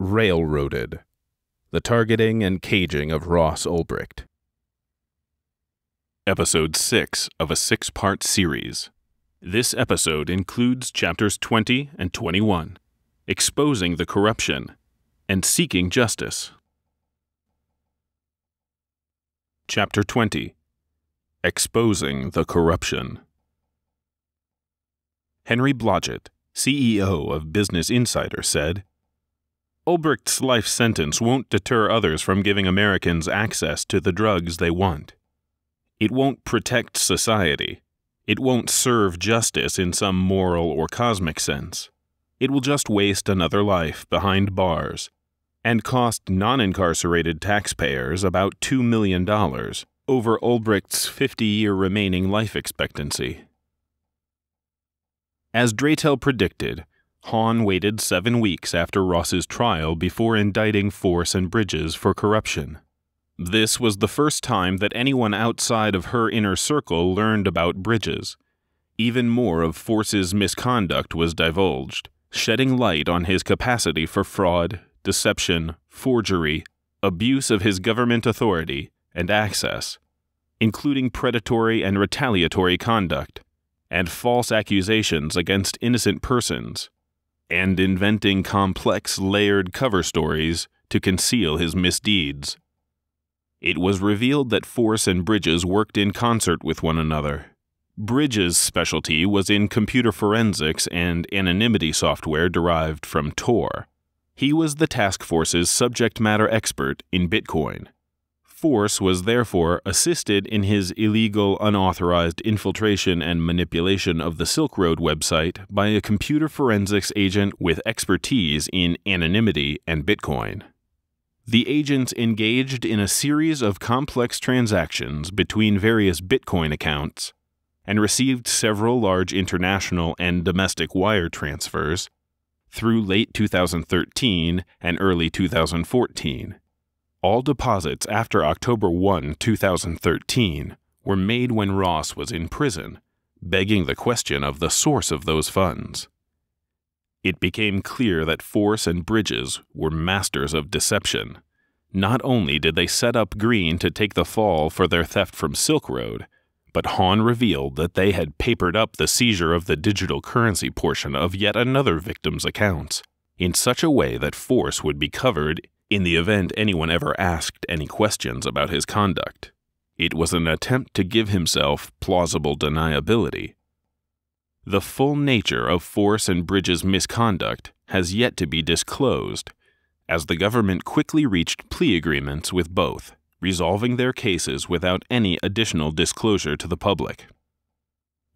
Railroaded: The Targeting and Caging of Ross Ulbricht. Episode 6 of a 6-part series. This episode includes chapters 20 and 21, Exposing the Corruption and Seeking Justice. Chapter 20, Exposing the Corruption. Henry Blodgett, CEO of Business Insider, said, "Ulbricht's life sentence won't deter others from giving Americans access to the drugs they want. It won't protect society. It won't serve justice in some moral or cosmic sense. It will just waste another life behind bars and cost non-incarcerated taxpayers about $2 million over Ulbricht's 50-year remaining life expectancy." As Draytel predicted, Hahn waited 7 weeks after Ross's trial before indicting Force and Bridges for corruption. This was the first time that anyone outside of her inner circle learned about Bridges. Even more of Force's misconduct was divulged, shedding light on his capacity for fraud, deception, forgery, abuse of his government authority and access, including predatory and retaliatory conduct, and false accusations against innocent persons, and inventing complex layered cover stories to conceal his misdeeds. It was revealed that Force and Bridges worked in concert with one another. Bridges' specialty was in computer forensics and anonymity software derived from Tor. He was the task force's subject matter expert in Bitcoin. Force was therefore assisted in his illegal, unauthorized infiltration and manipulation of the Silk Road website by a computer forensics agent with expertise in anonymity and Bitcoin. The agents engaged in a series of complex transactions between various Bitcoin accounts and received several large international and domestic wire transfers through late 2013 and early 2014. All deposits after October 1, 2013 were made when Ross was in prison, begging the question of the source of those funds. It became clear that Force and Bridges were masters of deception. Not only did they set up Green to take the fall for their theft from Silk Road, but Hahn revealed that they had papered up the seizure of the digital currency portion of yet another victim's accounts in such a way that Force would be covered in the event anyone ever asked any questions about his conduct. It was an attempt to give himself plausible deniability. The full nature of Force and Bridges' misconduct has yet to be disclosed, as the government quickly reached plea agreements with both, resolving their cases without any additional disclosure to the public.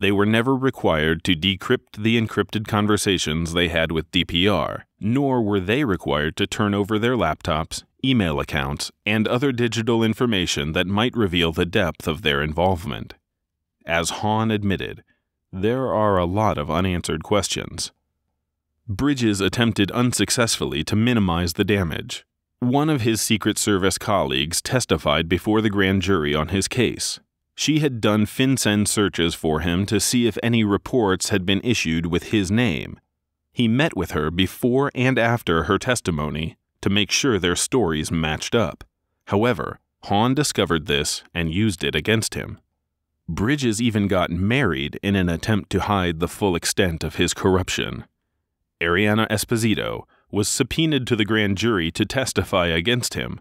They were never required to decrypt the encrypted conversations they had with DPR, nor were they required to turn over their laptops, email accounts, and other digital information that might reveal the depth of their involvement. As Hahn admitted, there are a lot of unanswered questions. Bridges attempted unsuccessfully to minimize the damage. One of his Secret Service colleagues testified before the grand jury on his case. She had done FinCEN searches for him to see if any reports had been issued with his name. He met with her before and after her testimony to make sure their stories matched up. However, Hahn discovered this and used it against him. Bridges even got married in an attempt to hide the full extent of his corruption. Ariana Esposito was subpoenaed to the grand jury to testify against him,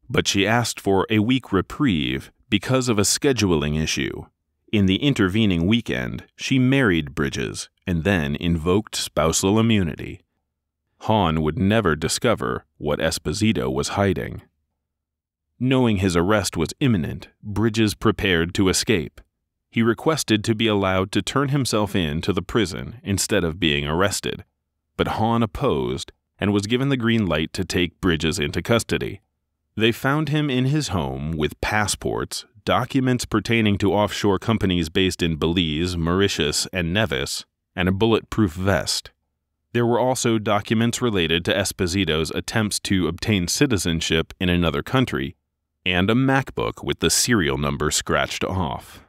but she asked for a week reprieve because of a scheduling issue. In the intervening weekend, she married Bridges and then invoked spousal immunity. Hahn would never discover what Esposito was hiding. Knowing his arrest was imminent, Bridges prepared to escape. He requested to be allowed to turn himself in to the prison instead of being arrested, but Hahn opposed and was given the green light to take Bridges into custody. They found him in his home with passports, documents pertaining to offshore companies based in Belize, Mauritius, and Nevis, and a bulletproof vest. There were also documents related to Esposito's attempts to obtain citizenship in another country, and a MacBook with the serial number scratched off.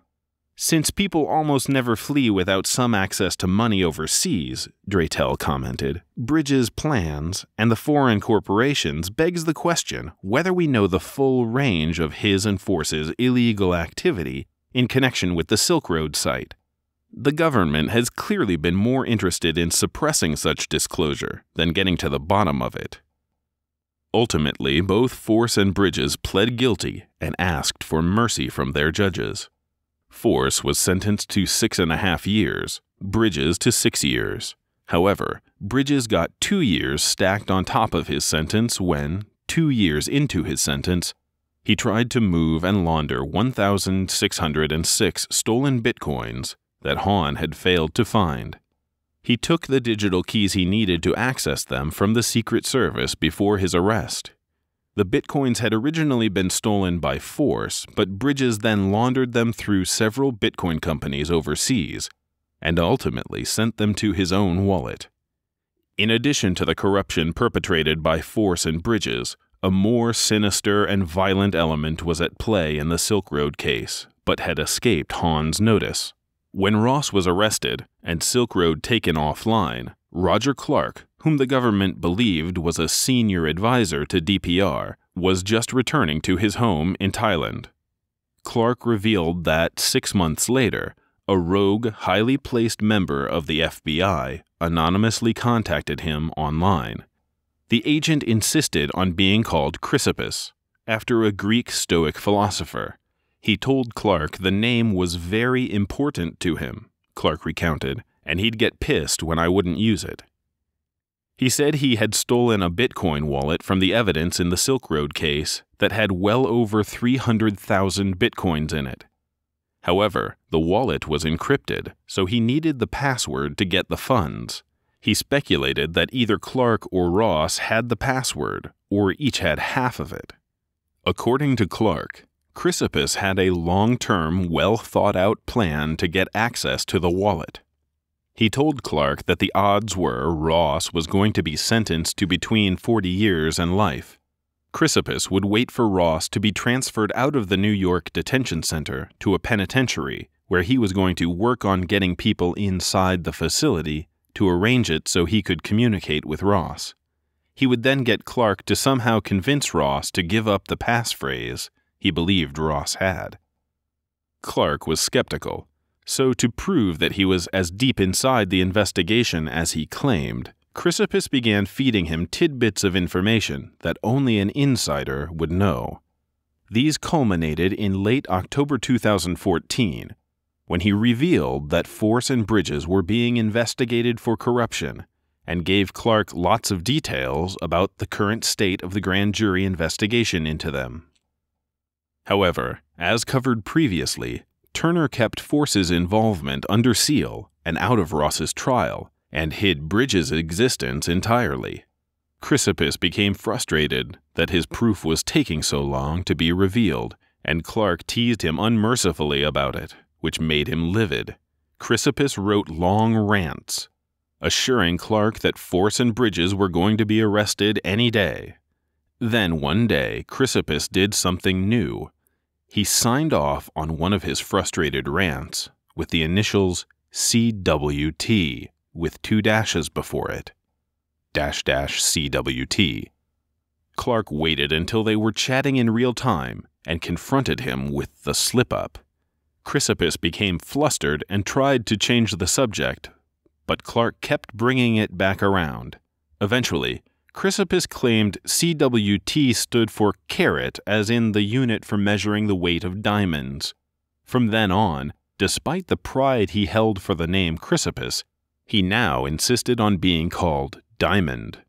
"Since people almost never flee without some access to money overseas," Draytell commented, "Bridges' plans and the foreign corporations begs the question whether we know the full range of his and Force's illegal activity in connection with the Silk Road site. The government has clearly been more interested in suppressing such disclosure than getting to the bottom of it." Ultimately, both Force and Bridges pled guilty and asked for mercy from their judges. Force was sentenced to 6.5 years, Bridges to 6 years. However, Bridges got 2 years stacked on top of his sentence when, 2 years into his sentence, he tried to move and launder 1,606 stolen bitcoins that Hahn had failed to find. He took the digital keys he needed to access them from the Secret Service before his arrest. The bitcoins had originally been stolen by Force, but Bridges then laundered them through several bitcoin companies overseas and ultimately sent them to his own wallet. In addition to the corruption perpetrated by Force and Bridges, a more sinister and violent element was at play in the Silk Road case, but had escaped Hahn's notice. When Ross was arrested and Silk Road taken offline, Roger Clark, whom the government believed was a senior advisor to DPR, was just returning to his home in Thailand. Clark revealed that 6 months later, a rogue, highly placed member of the FBI anonymously contacted him online. The agent insisted on being called Chrysippus, after a Greek Stoic philosopher. He told Clark the name was very important to him, Clark recounted, and he'd get pissed when I wouldn't use it. He said he had stolen a Bitcoin wallet from the evidence in the Silk Road case that had well over 300,000 Bitcoins in it. However, the wallet was encrypted, so he needed the password to get the funds. He speculated that either Clark or Ross had the password, or each had half of it. According to Clark, Chrysippus had a long-term, well-thought-out plan to get access to the wallet. He told Clark that the odds were Ross was going to be sentenced to between 40 years and life. Chrysippus would wait for Ross to be transferred out of the New York detention center to a penitentiary where he was going to work on getting people inside the facility to arrange it so he could communicate with Ross. He would then get Clark to somehow convince Ross to give up the passphrase he believed Ross had. Clark was skeptical, so to prove that he was as deep inside the investigation as he claimed, Chrysippus began feeding him tidbits of information that only an insider would know. These culminated in late October 2014, when he revealed that Force and Bridges were being investigated for corruption and gave Clark lots of details about the current state of the grand jury investigation into them. However, as covered previously, Turner kept Force's involvement under seal and out of Ross's trial, and hid Bridges' existence entirely. Chrysippus became frustrated that his proof was taking so long to be revealed, and Clark teased him unmercifully about it, which made him livid. Chrysippus wrote long rants, assuring Clark that Force and Bridges were going to be arrested any day. Then one day, Chrysippus did something new. He signed off on one of his frustrated rants with the initials CWT with 2 dashes before it. --CWT. Clark waited until they were chatting in real time and confronted him with the slip-up. Chrysippus became flustered and tried to change the subject, but Clark kept bringing it back around. Eventually, Chrysippus claimed CWT stood for carat, as in the unit for measuring the weight of diamonds. From then on, despite the pride he held for the name Chrysippus, he now insisted on being called Diamond.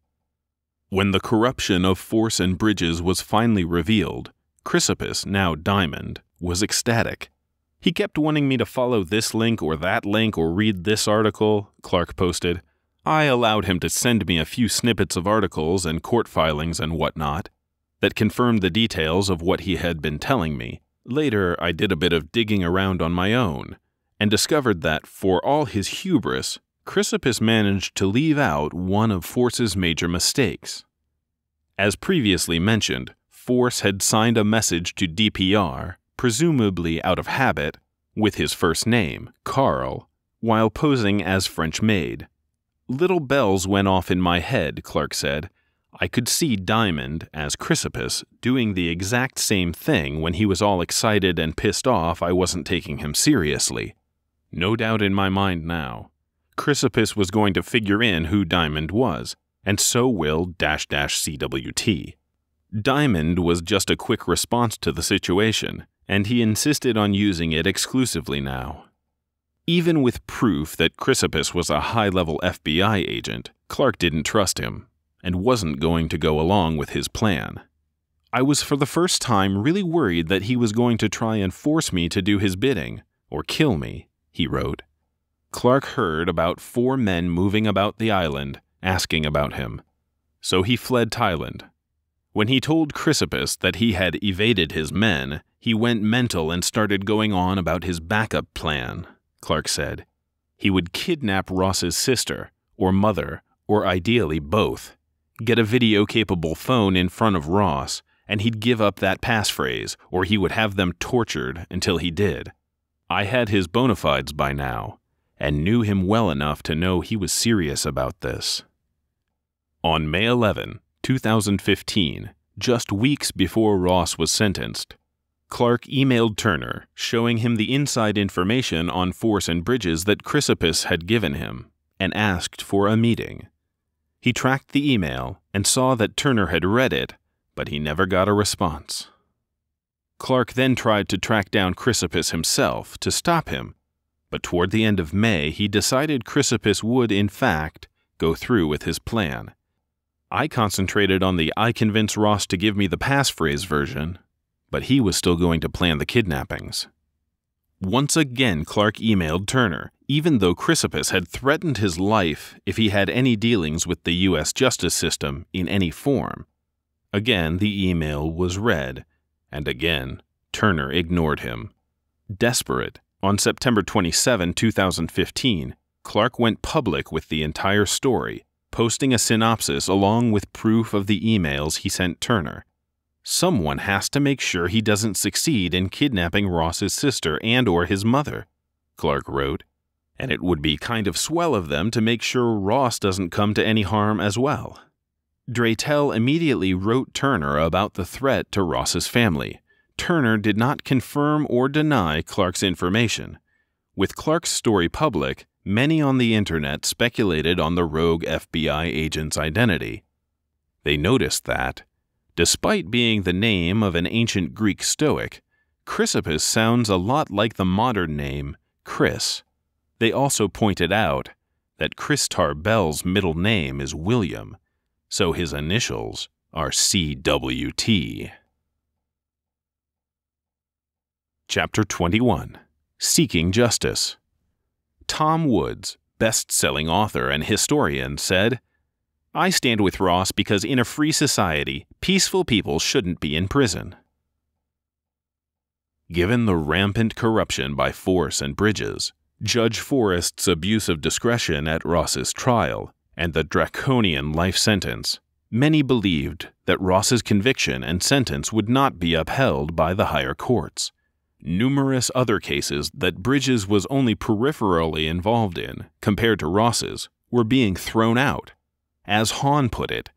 When the corruption of Force and Bridges was finally revealed, Chrysippus, now Diamond, was ecstatic. He kept wanting me to follow this link or that link or read this article, Clark posted. I allowed him to send me a few snippets of articles and court filings and whatnot that confirmed the details of what he had been telling me. Later, I did a bit of digging around on my own and discovered that, for all his hubris, Chrysippus managed to leave out one of Force's major mistakes. As previously mentioned, Force had signed a message to DPR, presumably out of habit, with his first name, Carl, while posing as French maid. Little bells went off in my head, Clark said. I could see Diamond, as Chrysippus, doing the exact same thing when he was all excited and pissed off I wasn't taking him seriously. No doubt in my mind now. Chrysippus was going to figure in who Diamond was, and so will --CWT. Diamond was just a quick response to the situation, and he insisted on using it exclusively now. Even with proof that Chrysippus was a high-level FBI agent, Clark didn't trust him, and wasn't going to go along with his plan. I was for the first time really worried that he was going to try and force me to do his bidding, or kill me, he wrote. Clark heard about 4 men moving about the island, asking about him. So he fled Thailand. When he told Chrysippus that he had evaded his men, he went mental and started going on about his backup plan, Clark said. He would kidnap Ross's sister, or mother, or ideally both, get a video-capable phone in front of Ross, and he'd give up that passphrase, or he would have them tortured until he did. I had his bona fides by now, and knew him well enough to know he was serious about this. On May 11, 2015, just weeks before Ross was sentenced, Clark emailed Turner, showing him the inside information on Force and Bridges that Chrysippus had given him, and asked for a meeting. He tracked the email and saw that Turner had read it, but he never got a response. Clark then tried to track down Chrysippus himself to stop him, but toward the end of May he decided Chrysippus would, in fact, go through with his plan. I concentrated on the "I convince Ross to give me the passphrase" version, but he was still going to plan the kidnappings. Once again Clark emailed Turner, even though Chrysippus had threatened his life if he had any dealings with the U.S. justice system in any form. Again the email was read, and again Turner ignored him. Desperate, on September 27, 2015, Clark went public with the entire story, posting a synopsis along with proof of the emails he sent Turner. Someone has to make sure he doesn't succeed in kidnapping Ross's sister and/or his mother, Clark wrote, and it would be kind of swell of them to make sure Ross doesn't come to any harm as well. Draytell immediately wrote Turner about the threat to Ross's family. Turner did not confirm or deny Clark's information. With Clark's story public, many on the internet speculated on the rogue FBI agent's identity. They noticed that, despite being the name of an ancient Greek Stoic, Chrysippus sounds a lot like the modern name Chris. They also pointed out that Chris Tarbell's middle name is William, so his initials are CWT. Chapter 21. Seeking Justice. Tom Woods, best-selling author and historian, said, "I stand with Ross because in a free society, peaceful people shouldn't be in prison." Given the rampant corruption by Force and Bridges, Judge Forrest's abuse of discretion at Ross's trial, and the draconian life sentence, many believed that Ross's conviction and sentence would not be upheld by the higher courts. Numerous other cases that Bridges was only peripherally involved in, compared to Ross's, were being thrown out. As Hahn put it,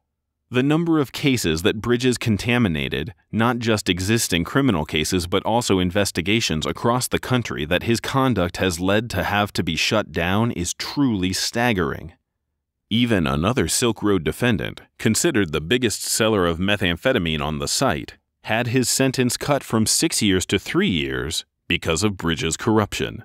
the number of cases that Bridges contaminated, not just existing criminal cases but also investigations across the country that his conduct has led to have to be shut down, is truly staggering. Even another Silk Road defendant, considered the biggest seller of methamphetamine on the site, had his sentence cut from 6 years to 3 years because of Bridges' corruption.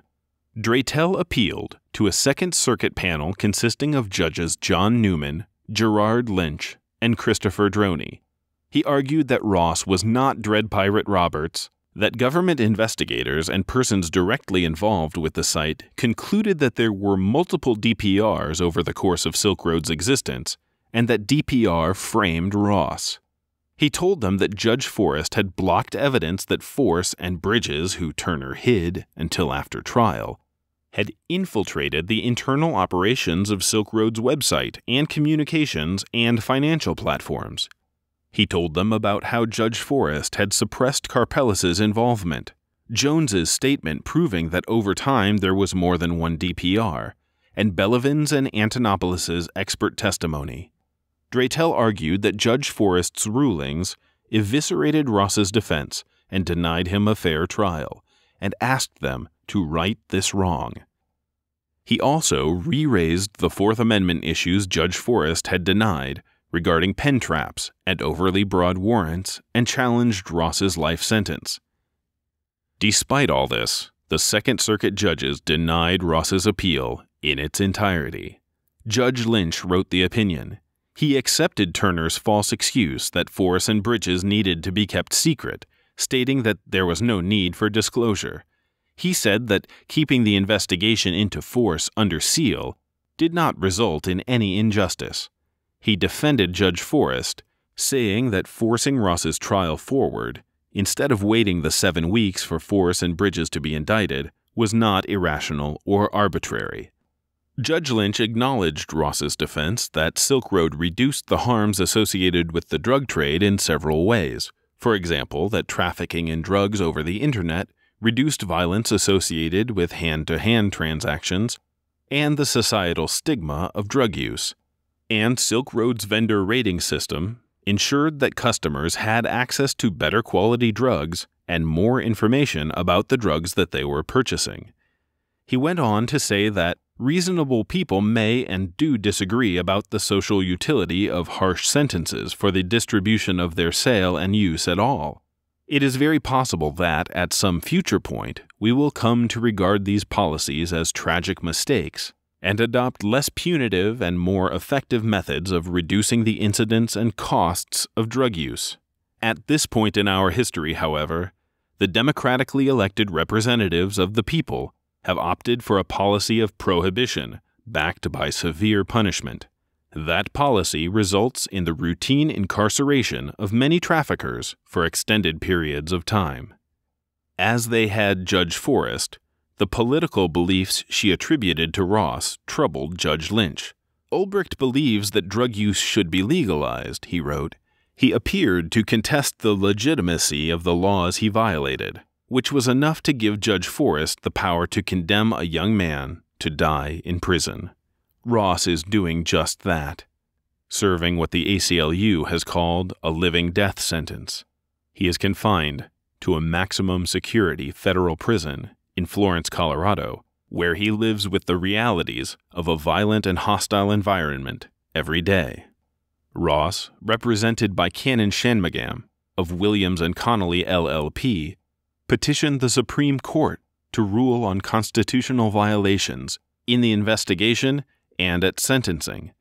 Draytell appealed to a Second Circuit panel consisting of judges John Newman, Gerard Lynch, and Christopher Droney. He argued that Ross was not Dread Pirate Roberts, that government investigators and persons directly involved with the site concluded that there were multiple DPRs over the course of Silk Road's existence, and that DPR framed Ross. He told them that Judge Forrest had blocked evidence that Force and Bridges, who Turner hid until after trial, had infiltrated the internal operations of Silk Road's website and communications and financial platforms. He told them about how Judge Forrest had suppressed Karpelis's involvement, Jones's statement proving that over time there was more than one DPR, and Belivin's and Antonopoulos's expert testimony. Draytell argued that Judge Forrest's rulings eviscerated Ross's defense and denied him a fair trial, and asked them to right this wrong. He also re-raised the Fourth Amendment issues Judge Forrest had denied regarding pen traps and overly broad warrants, and challenged Ross's life sentence. Despite all this, the Second Circuit judges denied Ross's appeal in its entirety. Judge Lynch wrote the opinion. He accepted Turner's false excuse that Force and Bridges needed to be kept secret, stating that there was no need for disclosure. He said that keeping the investigation into Force under seal did not result in any injustice. He defended Judge Forrest, saying that forcing Ross's trial forward, instead of waiting the 7 weeks for Force and Bridges to be indicted, was not irrational or arbitrary. Judge Lynch acknowledged Ross's defense that Silk Road reduced the harms associated with the drug trade in several ways. For example, that trafficking in drugs over the Internet reduced violence associated with hand-to-hand transactions and the societal stigma of drug use. And Silk Road's vendor rating system ensured that customers had access to better quality drugs and more information about the drugs that they were purchasing. He went on to say that reasonable people may and do disagree about the social utility of harsh sentences for the distribution of their sale and use at all. It is very possible that, at some future point, we will come to regard these policies as tragic mistakes and adopt less punitive and more effective methods of reducing the incidence and costs of drug use. At this point in our history, however, the democratically elected representatives of the people have opted for a policy of prohibition, backed by severe punishment. That policy results in the routine incarceration of many traffickers for extended periods of time. As they had Judge Forrest, the political beliefs she attributed to Ross troubled Judge Lynch. Ulbricht believes that drug use should be legalized, he wrote. He appeared to contest the legitimacy of the laws he violated, which was enough to give Judge Forrest the power to condemn a young man to die in prison. Ross is doing just that, serving what the ACLU has called a living death sentence. He is confined to a maximum security federal prison in Florence, Colorado, where he lives with the realities of a violent and hostile environment every day. Ross, represented by Canon Shanmugam of Williams & Connolly LLP, petitioned the Supreme Court to rule on constitutional violations in the investigation and at sentencing.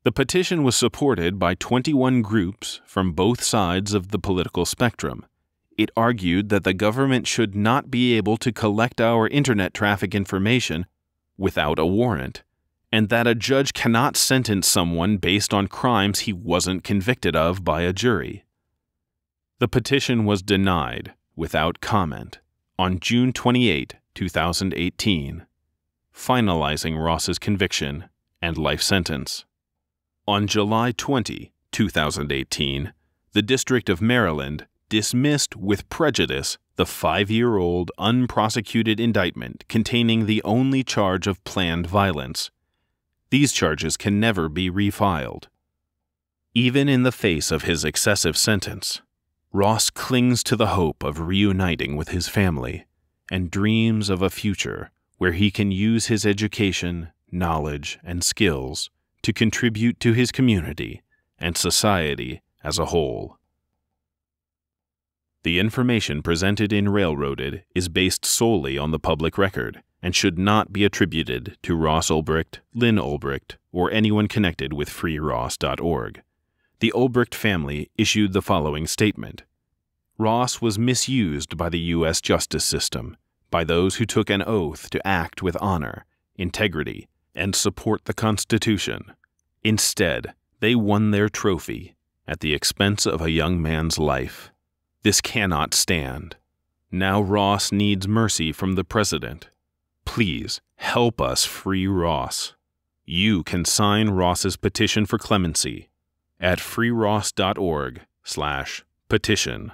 The petition was supported by 21 groups from both sides of the political spectrum. It argued that the government should not be able to collect our internet traffic information without a warrant, and that a judge cannot sentence someone based on crimes he wasn't convicted of by a jury. The petition was denied without comment on June 28, 2018, finalizing Ross's conviction and life sentence. On July 20, 2018, the District of Maryland dismissed with prejudice the 5-year-old unprosecuted indictment containing the only charge of planned violence. These charges can never be refiled. Even in the face of his excessive sentence, Ross clings to the hope of reuniting with his family and dreams of a future where he can use his education, knowledge, and skills to contribute to his community and society as a whole. The information presented in Railroaded is based solely on the public record and should not be attributed to Ross Ulbricht, Lynn Ulbricht, or anyone connected with freeross.org. The Ulbricht family issued the following statement. Ross was misused by the U.S. justice system, by those who took an oath to act with honor, integrity, and support the Constitution. Instead, they won their trophy at the expense of a young man's life. This cannot stand. Now Ross needs mercy from the president. Please help us free Ross. You can sign Ross's petition for clemency at freeross.org/petition.